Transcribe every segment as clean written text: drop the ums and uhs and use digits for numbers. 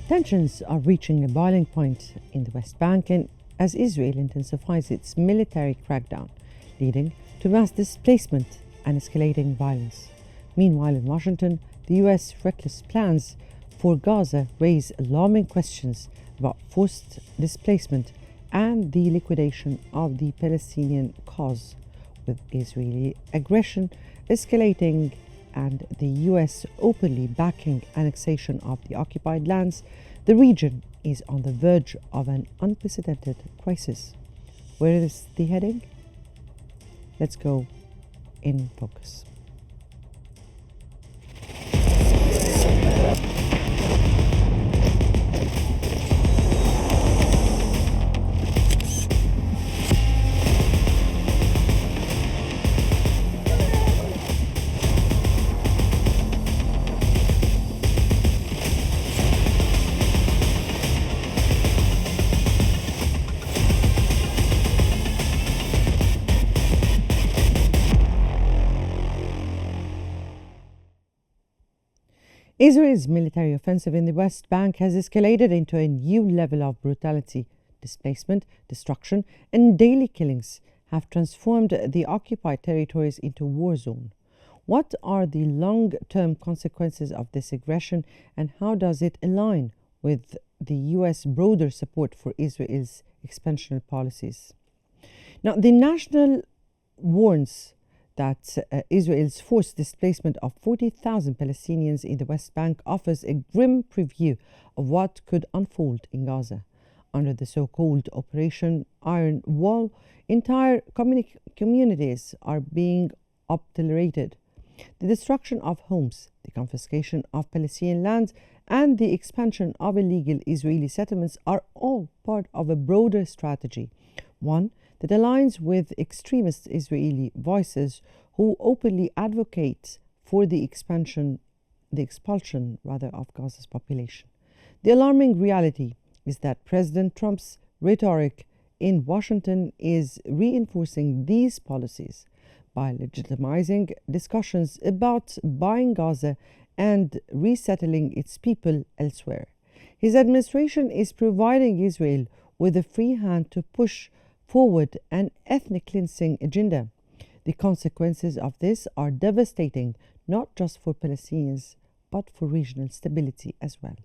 Tensions are reaching a boiling point in the West Bank and as Israel intensifies its military crackdown, leading to mass displacement and escalating violence. Meanwhile, in Washington, the US reckless plans for Gaza raise alarming questions about forced displacement and the liquidation of the Palestinian cause, with Israeli aggression escalating and the US openly backing annexation of the occupied lands. The region is on the verge of an unprecedented crisis. Where is the heading? Let's go in focus. Israel's military offensive in the West Bank has escalated into a new level of brutality. Displacement, destruction, and daily killings have transformed the occupied territories into a war zone. What are the long-term consequences of this aggression, and how does it align with the US broader support for Israel's expansionary policies? Now, the National warns that Israel's forced displacement of 40,000 Palestinians in the West Bank offers a grim preview of what could unfold in Gaza. Under the so-called Operation Iron Wall, entire communities are being obliterated. The destruction of homes, the confiscation of Palestinian lands, and the expansion of illegal Israeli settlements are all part of a broader strategy, one that aligns with extremist Israeli voices who openly advocate for the expulsion of Gaza's population. The alarming reality is that President Trump's rhetoric in Washington is reinforcing these policies by legitimizing discussions about buying Gaza and resettling its people elsewhere. His administration is providing Israel with a free hand to push forward an ethnic cleansing agenda. The consequences of this are devastating, not just for Palestinians, but for regional stability as well.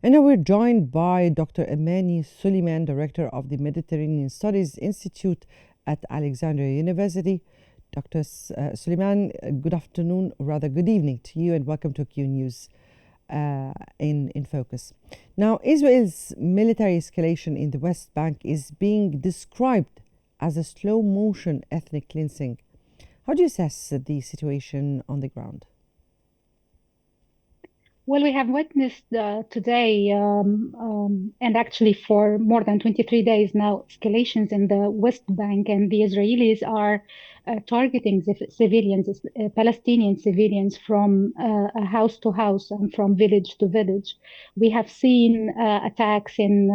And now we're joined by Dr. Amani Suleiman, Director of the Mediterranean Studies Institute at Alexandria University. Dr. Suleiman, good afternoon, or rather good evening to you, and welcome to Qnews. In focus. Now, Israel's military escalation in the West Bank is being described as a slow-motion ethnic cleansing. How do you assess the situation on the ground? Well, we have witnessed today and actually for more than 23 days now, escalations in the West Bank, and the Israelis are targeting civilians, Palestinian civilians, from house to house and from village to village. We have seen attacks in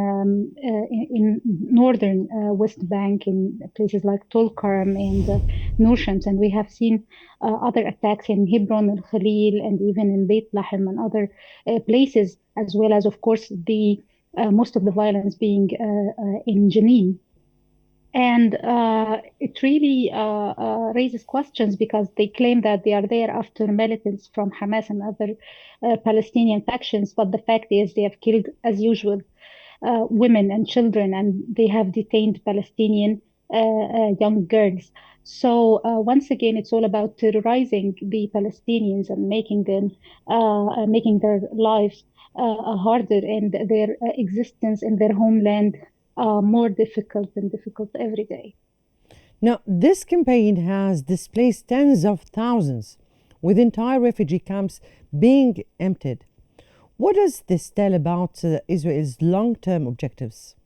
northern West Bank in places like Tulkarm and Nur Shams, and we have seen other attacks in Hebron, Al Khalil, and even in Beit Lahem and other places, as well as, of course, the most of the violence being in Jenin. And it really raises questions because they claim that they are there after militants from Hamas and other Palestinian factions. But the fact is they have killed, as usual, women and children, and they have detained Palestinian young girls. So once again, it's all about terrorizing the Palestinians and making their lives harder and their existence in their homeland more difficult every day. Now, this campaign has displaced tens of thousands, with entire refugee camps being emptied. What does this tell about Israel's long-term objectives?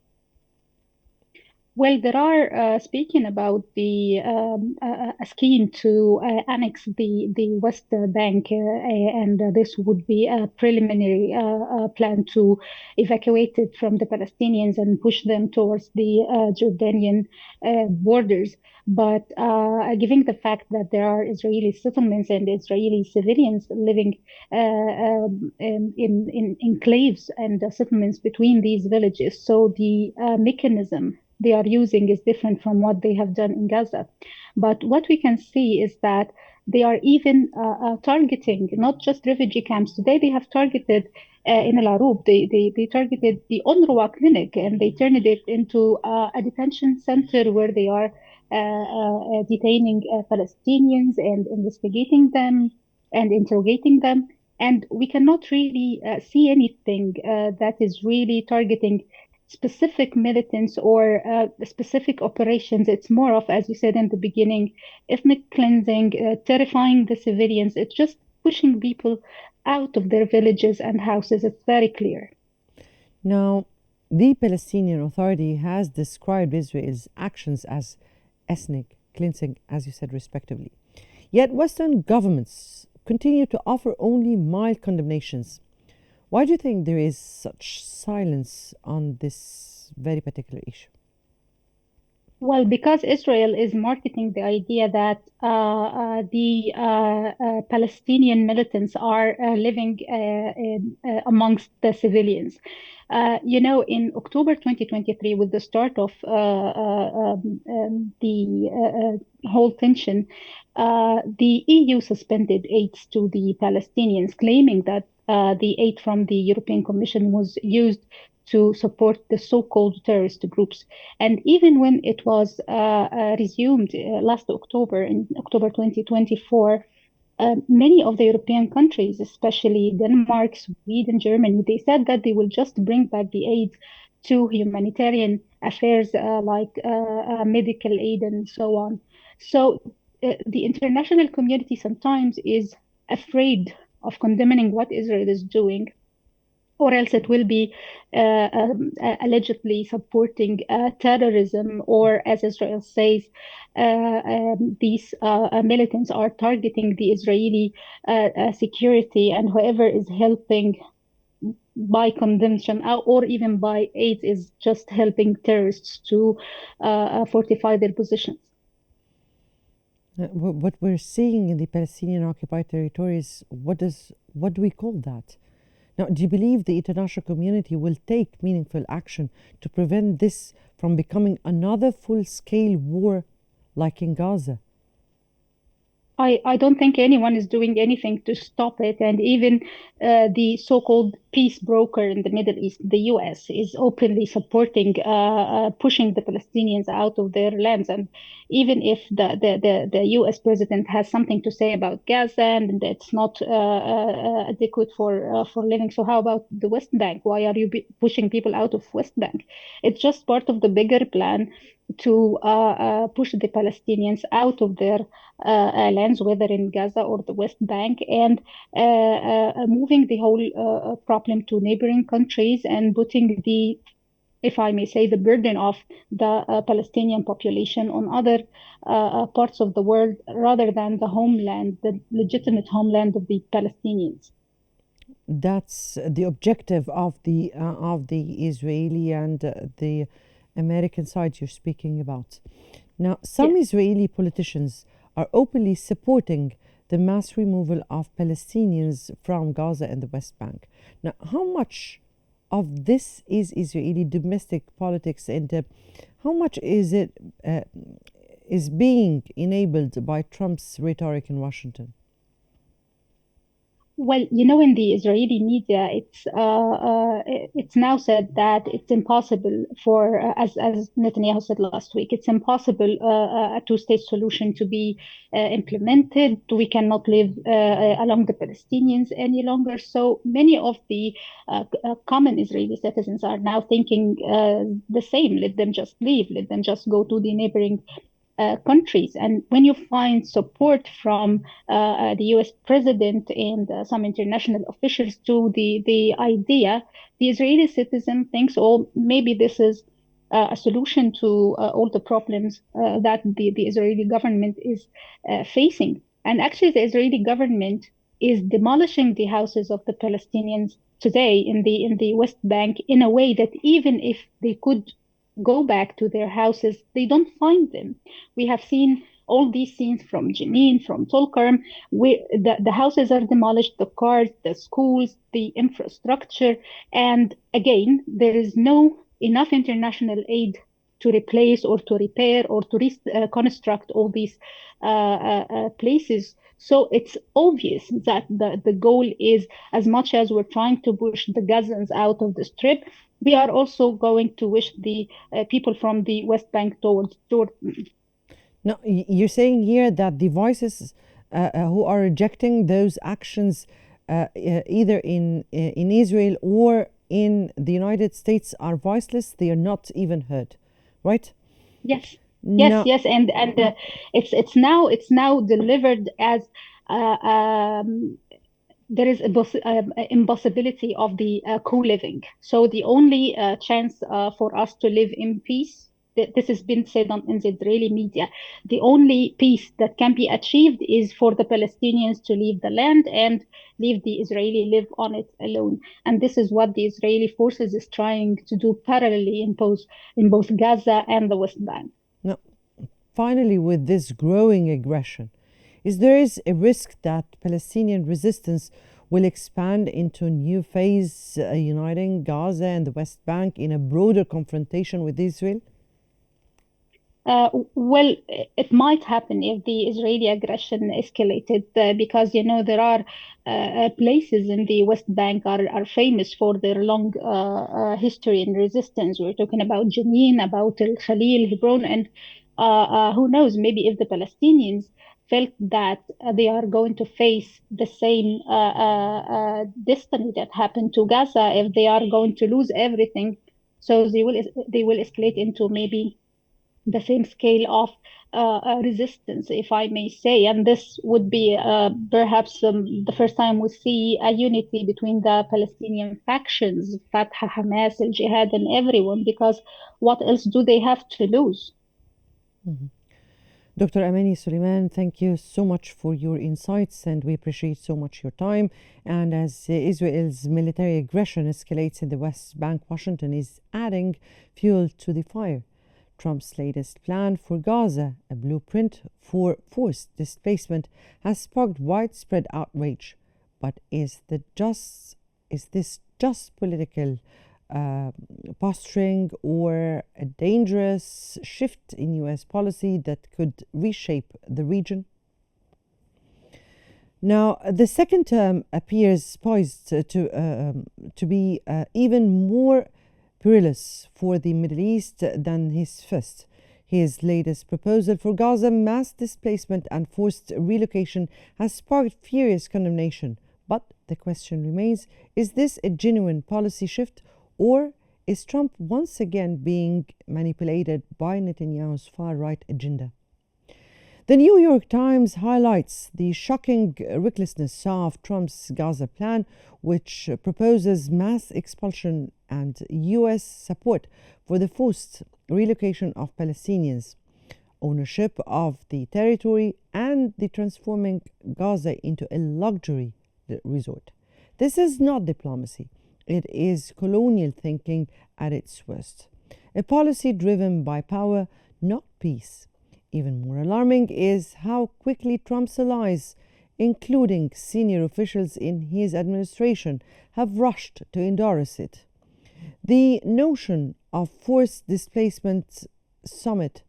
Well, there are speaking about the a scheme to annex the West Bank, and this would be a preliminary plan to evacuate it from the Palestinians and push them towards the Jordanian borders. But given the fact that there are Israeli settlements and Israeli civilians living in enclaves and settlements between these villages, so the mechanism they are using is different from what they have done in Gaza. But what we can see is that they are even targeting not just refugee camps. Today they have targeted in El Arub, they targeted the UNRWA clinic and they turned it into a detention center where they are detaining Palestinians and investigating them and interrogating them. And we cannot really see anything that is really targeting specific militants or specific operations. It's more of, as you said in the beginning, ethnic cleansing, terrifying the civilians. It's just pushing people out of their villages and houses. It's very clear. Now, the Palestinian Authority has described Israel's actions as ethnic cleansing, as you said, respectively. Yet Western governments continue to offer only mild condemnations. Why do you think there is such silence on this very particular issue? Well, because Israel is marketing the idea that the Palestinian militants are living amongst the civilians. In October 2023, with the start of the whole tension, the EU suspended aid to the Palestinians, claiming that the aid from the European Commission was used to support the so-called terrorist groups. And even when it was resumed last October, in October 2024, many of the European countries, especially Denmark, Sweden, Germany, they said that they will just bring back the aid to humanitarian affairs like medical aid and so on. So the international community sometimes is afraid of condemning what Israel is doing, or else it will be allegedly supporting terrorism, or as Israel says, these militants are targeting the Israeli security, and whoever is helping by consumption or even by aid is just helping terrorists to fortify their positions. What we're seeing in the Palestinian occupied territories, what do we call that? Now, do you believe the international community will take meaningful action to prevent this from becoming another full-scale war like in Gaza? I don't think anyone is doing anything to stop it. And even the so-called peace broker in the Middle East, the US, is openly supporting, pushing the Palestinians out of their lands. And even if the US president has something to say about Gaza and it's not adequate for living, so how about the West Bank? Why are you pushing people out of West Bank? It's just part of the bigger plan to push the Palestinians out of their lands, whether in Gaza or the West Bank, and moving the whole problem to neighboring countries and putting the, if I may say, the burden of the Palestinian population on other parts of the world rather than the homeland, the legitimate homeland of the Palestinians. That's the objective of the Israeli and the American side you're speaking about. Now, some Yes. Israeli politicians are openly supporting the mass removal of Palestinians from Gaza and the West Bank. Now, how much of this is Israeli domestic politics, and how much is it is being enabled by Trump's rhetoric in Washington? Well, in the Israeli media, it's now said that it's impossible for, as Netanyahu said last week, it's impossible a two-state solution to be implemented. We cannot live along the Palestinians any longer. So many of the common Israeli citizens are now thinking the same. Let them just leave. Let them just go to the neighboring countries. And when you find support from the US president and some international officials to the idea, the Israeli citizen thinks, oh, maybe this is a solution to all the problems that the Israeli government is facing. And actually, the Israeli government is demolishing the houses of the Palestinians today in the West Bank in a way that even if they could go back to their houses, they don't find them. We have seen all these scenes from Jenin, from Tulkarm, where the houses are demolished, the cars, the schools, the infrastructure, and again, there is no enough international aid to replace or to repair or to reconstruct all these places. So it's obvious that the goal is, as much as we're trying to push the Gazans out of the strip, we are also going to wish the people from the West Bank towards Jordan. Now, you're saying here that the voices who are rejecting those actions, either in Israel or in the United States, are voiceless. They are not even heard, right? Yes, yes, No. yes, and it's now delivered as uh, um, there is impossibility of the co-living. So the only chance for us to live in peace, this has been said in the Israeli media, the only peace that can be achieved is for the Palestinians to leave the land and leave the Israeli live on it alone. And this is what the Israeli forces is trying to do parallelly in both Gaza and the West Bank. No. Finally, with this growing aggression, there is a risk that Palestinian resistance will expand into a new phase, uniting Gaza and the West Bank in a broader confrontation with Israel? Well, it might happen if the Israeli aggression escalated, because there are places in the West Bank are famous for their long history and resistance. We're talking about Jenin, about Al Khalil, Hebron, and who knows, maybe if the Palestinians felt that they are going to face the same destiny that happened to Gaza, if they are going to lose everything, so they will escalate into maybe the same scale of resistance, if I may say. And this would be perhaps the first time we see a unity between the Palestinian factions, Fatah, Hamas, Al Jihad, and everyone, because what else do they have to lose? Mhm. Dr. Amani Suleiman, thank you so much for your insights, and we appreciate so much your time. And as Israel's military aggression escalates in the West Bank, Washington is adding fuel to the fire. Trump's latest plan for Gaza, a blueprint for forced displacement, has sparked widespread outrage. But is this just political posturing, or a dangerous shift in U.S. policy that could reshape the region? Now, the second term appears poised to be even more perilous for the Middle East than his first. His latest proposal for Gaza mass displacement and forced relocation has sparked furious condemnation. But the question remains, is this a genuine policy shift, or is Trump once again being manipulated by Netanyahu's far-right agenda? The New York Times highlights the shocking recklessness of Trump's Gaza plan, which proposes mass expulsion and U.S. support for the forced relocation of Palestinians, ownership of the territory, and the transforming Gaza into a luxury resort. This is not diplomacy. It is colonial thinking at its worst. A policy driven by power, not peace. Even more alarming is how quickly Trump's allies, including senior officials in his administration, have rushed to endorse it. The notion of forced displacement summit,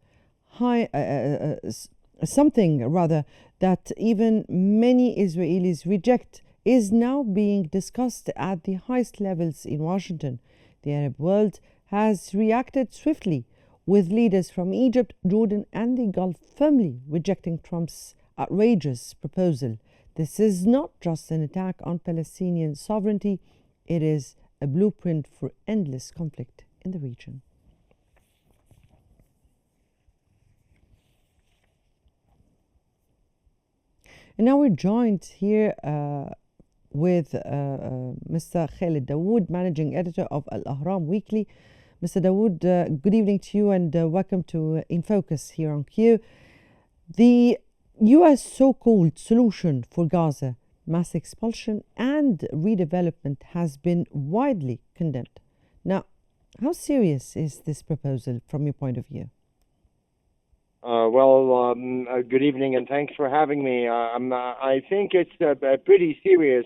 something rather that even many Israelis reject, is now being discussed at the highest levels in Washington. The Arab world has reacted swiftly, with leaders from Egypt, Jordan, and the Gulf firmly rejecting Trump's outrageous proposal. This is not just an attack on Palestinian sovereignty, it is a blueprint for endless conflict in the region. And now we're joined here with Mr. Khalid Dawood, managing editor of Al Ahram Weekly. Mr. Dawood, good evening to you and welcome to In Focus here on Q. The U.S. so-called solution for Gaza, mass expulsion and redevelopment, has been widely condemned. Now, how serious is this proposal from your point of view? Good evening and thanks for having me. I think it's pretty serious,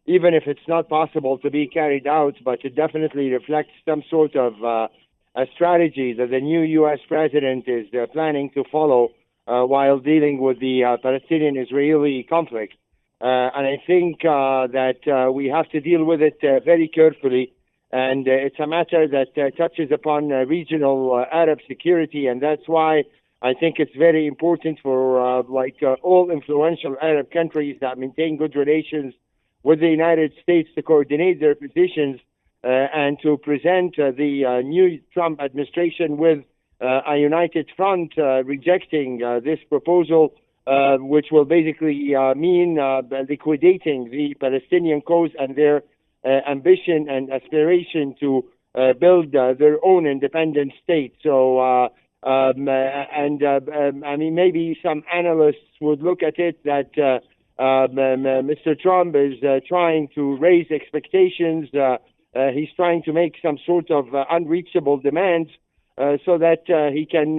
even if it's not possible to be carried out, but it definitely reflects some sort of a strategy that the new U.S. president is planning to follow while dealing with the Palestinian-Israeli conflict. And I think that we have to deal with it very carefully. And it's a matter that touches upon regional Arab security. And that's why I think it's very important for all influential Arab countries that maintain good relations with the United States to coordinate their positions and to present the new Trump administration with a united front rejecting this proposal, which will basically mean liquidating the Palestinian cause and their ambition and aspiration to build their own independent state. So, I mean, maybe some analysts would look at it that Mr. Trump is trying to raise expectations. He's trying to make some sort of unreachable demands so that he can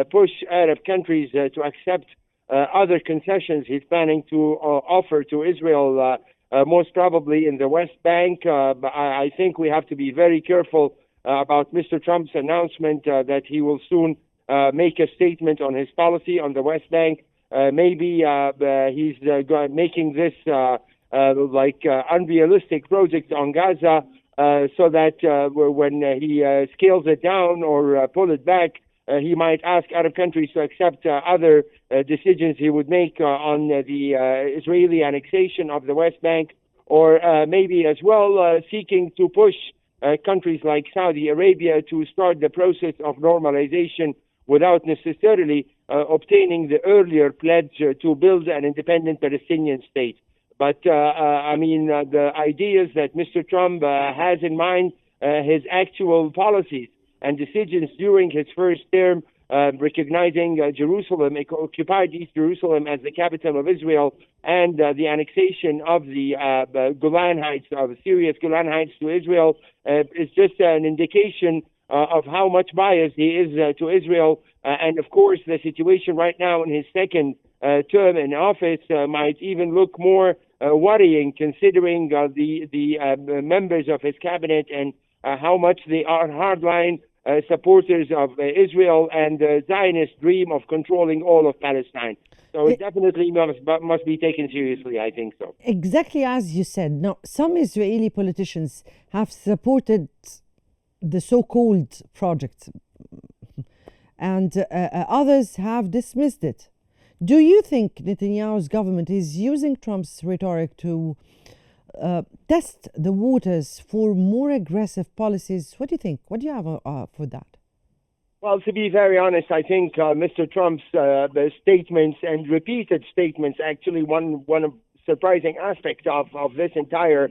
push Arab countries to accept other concessions he's planning to offer to Israel, most probably in the West Bank. But I think we have to be very careful about Mr. Trump's announcement that he will soon make a statement on his policy on the West Bank. Maybe he's making this unrealistic project on Gaza so that when he scales it down or pull it back, he might ask Arab countries to accept other decisions he would make on the Israeli annexation of the West Bank, or maybe as well seeking to push countries like Saudi Arabia to start the process of normalization without necessarily obtaining the earlier pledge to build an independent Palestinian state. But I mean, the ideas that Mr. Trump has in mind, his actual policies and decisions during his first term, recognizing Jerusalem, occupied East Jerusalem as the capital of Israel, and the annexation of the Golan Heights, of Syria's Golan Heights to Israel, is just an indication of how much biased he is to Israel. And of course, the situation right now in his second term in office might even look more worrying, considering the members of his cabinet and how much they are hardline supporters of Israel and the Zionist dream of controlling all of Palestine. So it definitely must be taken seriously, I think so. Exactly as you said. Now, some Israeli politicians have supported the so-called project and others have dismissed it. Do you think Netanyahu's government is using Trump's rhetoric to test the waters for more aggressive policies? What do you think? What do you have for that? Well, to be very honest, I think Mr. Trump's statements and repeated statements, actually one of surprising aspects of this entire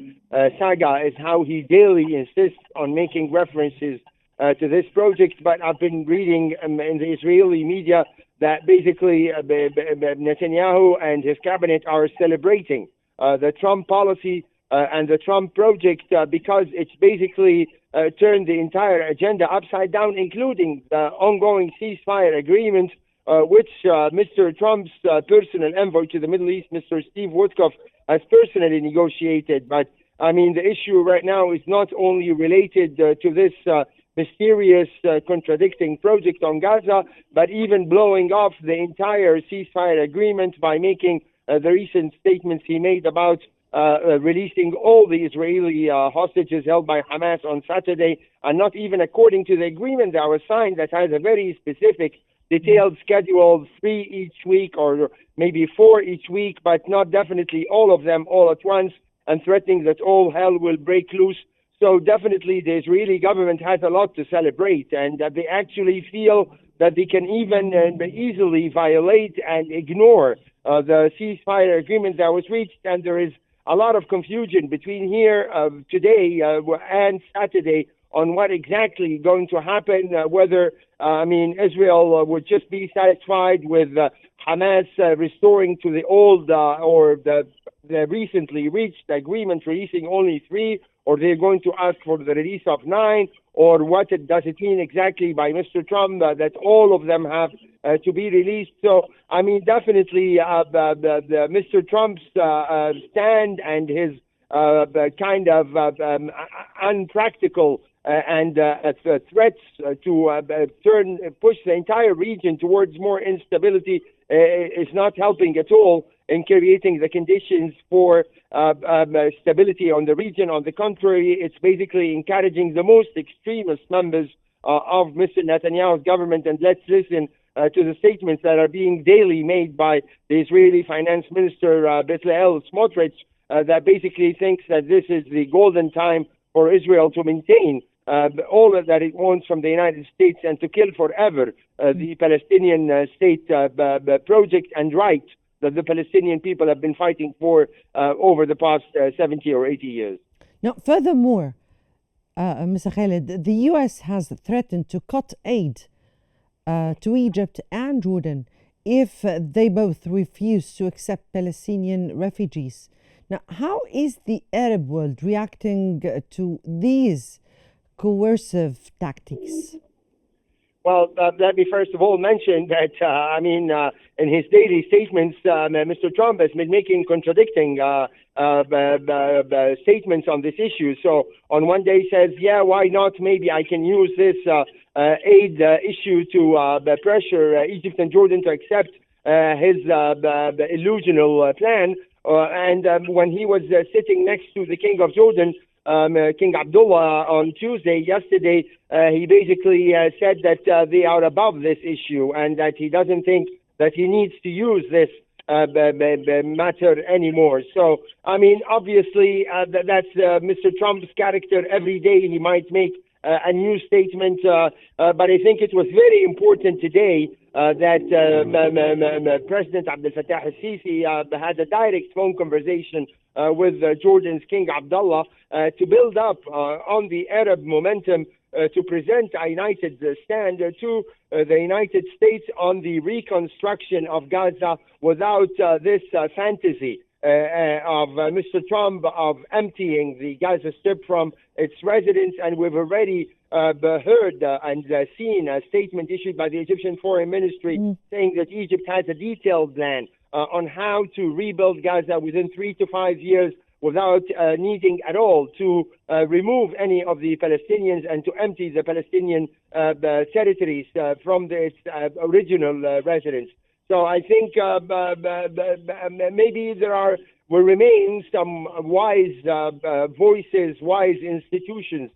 saga is how he daily insists on making references to this project. But I've been reading in the Israeli media that basically Netanyahu and his cabinet are celebrating the Trump policy and the Trump project because it's basically turned the entire agenda upside down, including the ongoing ceasefire agreement, which Mr. Trump's personal envoy to the Middle East, Mr. Steve Witkoff, has personally negotiated. But I mean, the issue right now is not only related to this mysterious contradicting project on Gaza, but even blowing off the entire ceasefire agreement by making the recent statements he made about releasing all the Israeli hostages held by Hamas on Saturday, and not even according to the agreement that was signed that has a very specific, detailed schedule, 3 each week or maybe 4 each week, but not definitely all of them all at once, and threatening that all hell will break loose. So definitely the Israeli government has a lot to celebrate, and that they actually feel that they can even easily violate and ignore the ceasefire agreement that was reached. And there is a lot of confusion between here today and Saturday on what exactly going to happen, whether, Israel would just be satisfied with Hamas restoring to the old or the recently reached agreement releasing only 3, or they're going to ask for the release of 9, or what does it mean exactly by Mr. Trump that all of them have to be released. So, definitely Mr. Trump's stand and his kind of unpractical and threats to push the entire region towards more instability is not helping at all in creating the conditions for stability on the region. On the contrary, it's basically encouraging the most extremist members of Mr. Netanyahu's government. And let's listen to the statements that are being daily made by the Israeli Finance Minister Bezalel Smotrich, that basically thinks that this is the golden time for Israel to maintain all that it wants from the United States and to kill forever the Palestinian state project and right that the Palestinian people have been fighting for over the past 70 or 80 years. Now, furthermore, Mr. Khalid, the U.S. has threatened to cut aid to Egypt and Jordan if they both refuse to accept Palestinian refugees. Now, how is the Arab world reacting to these coercive tactics? Well, let me first of all mention that, in his daily statements, Mr. Trump has been making contradicting statements on this issue. So on one day he says, yeah, why not? Maybe I can use this aid issue to pressure Egypt and Jordan to accept his illusional plan. And when he was sitting next to the King of Jordan, King Abdullah, on yesterday, he basically said that they are above this issue and that he doesn't think that he needs to use this matter anymore. So, obviously, that's Mr. Trump's character. Every day he might make a new statement, but I think it was very important today that President Abdel Fattah al-Sisi had a direct phone conversation with Jordan's King Abdullah to build up on the Arab momentum to present a united stand to the United States on the reconstruction of Gaza without this fantasy of Mr. Trump of emptying the Gaza Strip from its residents. And we've already heard and seen a statement issued by the Egyptian Foreign Ministry saying that Egypt has a detailed plan on how to rebuild Gaza within 3 to 5 years without needing at all to remove any of the Palestinians and to empty the Palestinian territories from its original residents. So I think maybe will remain some wise voices, wise institutions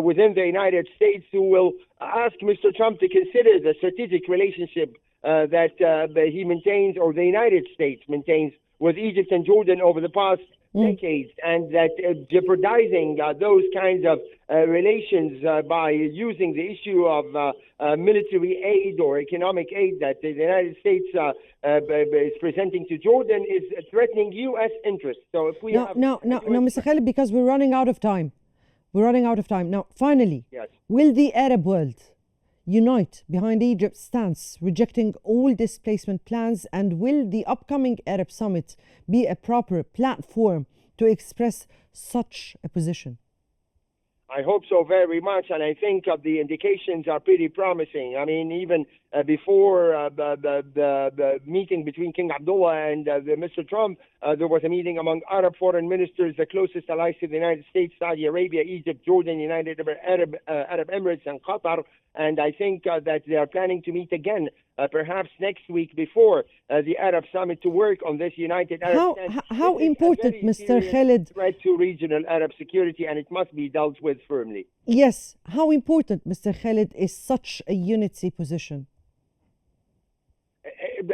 within the United States who will ask Mr. Trump to consider the strategic relationship that he maintains, or the United States maintains, with Egypt and Jordan over the past decades, and that jeopardizing those kinds of relations by using the issue of military aid or economic aid that the United States is presenting to Jordan is threatening U.S. interests. So if we No, Mr. Khalid, because we're running out of time. Now, finally, yes. Will the Arab world unite behind Egypt's stance, rejecting all displacement plans, and will the upcoming Arab summit be a proper platform to express such a position? I hope so very much, and I think the indications are pretty promising. Even before the meeting between King Abdullah and Mr. Trump, there was a meeting among Arab foreign ministers, the closest allies to the United States: Saudi Arabia, Egypt, Jordan, United Arab Emirates, and Qatar. And I think that they are planning to meet again, perhaps next week before the Arab summit, to work on this united Arab stance. How important, Mr. Khalid, threat to regional Arab security, and it must be dealt with firmly. Yes, how important, Mr. Khalid, is such a unity position?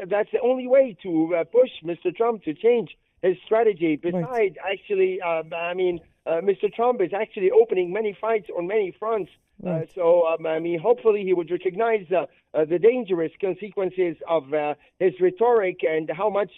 That's the only way to push Mr. Trump to change his strategy. Besides, actually, Mr. Trump is actually opening many fights on many fronts. Right. Hopefully he would recognize the dangerous consequences of his rhetoric and how much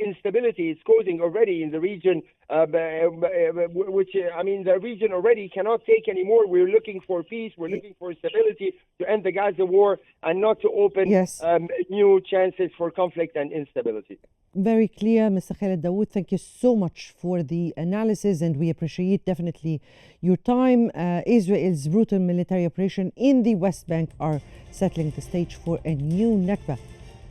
instability it's causing already in the region, the region already cannot take anymore. We're looking for peace. We're looking for stability to end the Gaza war and not to open Yes. new chances for conflict and instability. Very clear, Mr. Khaled Dawood. Thank you so much for the analysis, and we appreciate definitely your time. Israel's brutal military operation in the West Bank are settling the stage for a new Nakba,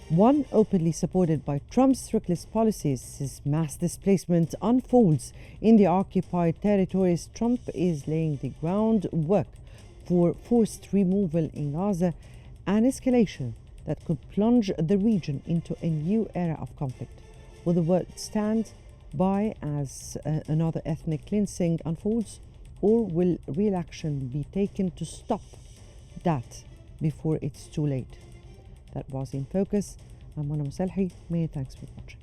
one openly supported by Trump's reckless policies. As mass displacement unfolds in the occupied territories, Trump is laying the groundwork for forced removal in Gaza, an escalation that could plunge the region into a new era of conflict. Will the world stand by as another ethnic cleansing unfolds, or will real action be taken to stop that before it's too late? That was In Focus. I'm Mona Musalhi. Many thanks for watching.